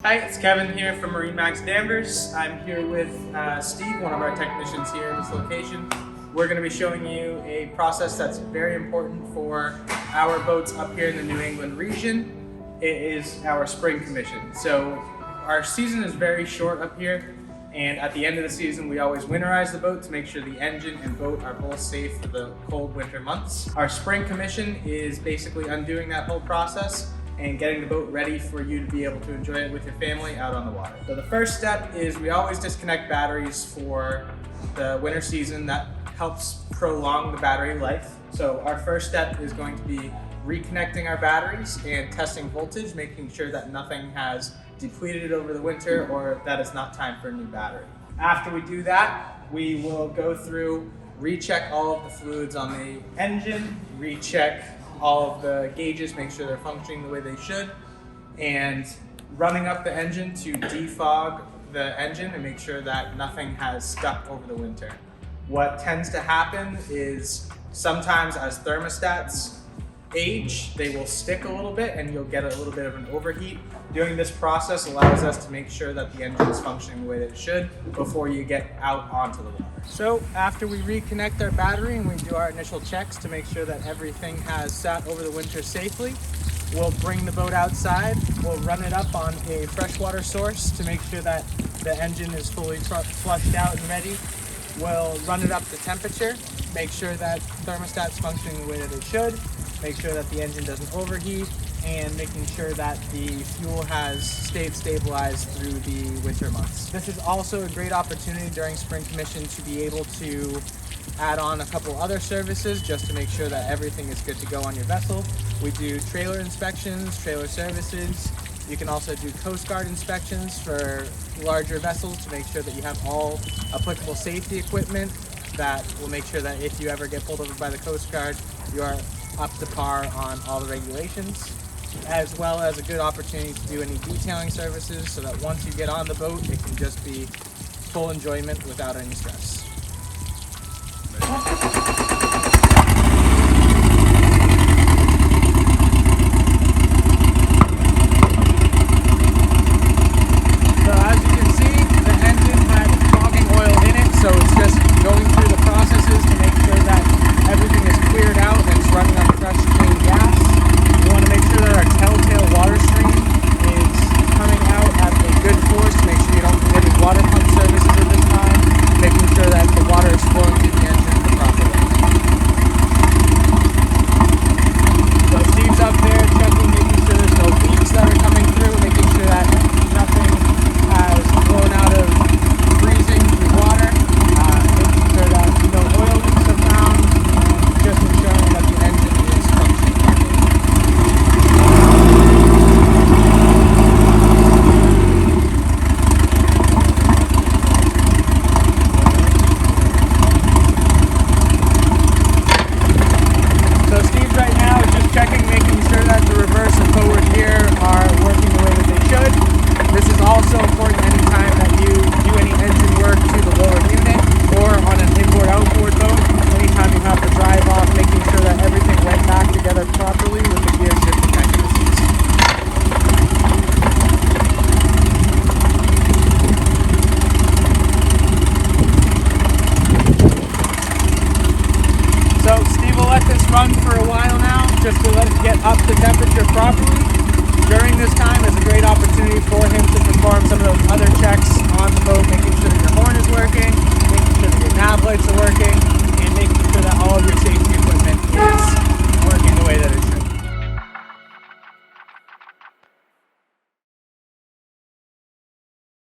Hi, it's Kevin here from MarineMax Danvers. I'm here with Steve, one of our technicians here in this location. We're going to be showing you a process that's very important for our boats up here in the New England region. It is our spring commission. So our season is very short up here, and at the end of the season we always winterize the boat to make sure the engine and boat are both safe for the cold winter months. Our spring commission is basically undoing that whole process and getting the boat ready for you to be able to enjoy it with your family out on the water. So the first step is we always disconnect batteries for the winter season. That helps prolong the battery life. So our first step is going to be reconnecting our batteries and testing voltage, making sure that nothing has depleted over the winter or that it's not time for a new battery. After we do that, we will go through, recheck all of the fluids on the engine, recheck all of the gauges, make sure they're functioning the way they should, and running up the engine to defog the engine and make sure that nothing has stuck over the winter. What tends to happen is sometimes as thermostats age, they will stick a little bit and you'll get a little bit of an overheat. Doing this process allows us to make sure that the engine is functioning the way that it should before you get out onto the water. So after we reconnect our battery and we do our initial checks to make sure that everything has sat over the winter safely, we'll bring the boat outside, we'll run it up on a freshwater source to make sure that the engine is fully flushed out and ready. We'll run it up to temperature, make sure that thermostat's functioning the way that it should, make sure that the engine doesn't overheat, and making sure that the fuel has stayed stabilized through the winter months. This is also a great opportunity during spring commission to be able to add on a couple other services just to make sure that everything is good to go on your vessel. We do trailer inspections, trailer services. You can also do Coast Guard inspections for larger vessels to make sure that you have all applicable safety equipment that will make sure that if you ever get pulled over by the Coast Guard, you are up to par on all the regulations, as well as a good opportunity to do any detailing services so that once you get on the boat, it can just be full enjoyment without any stress.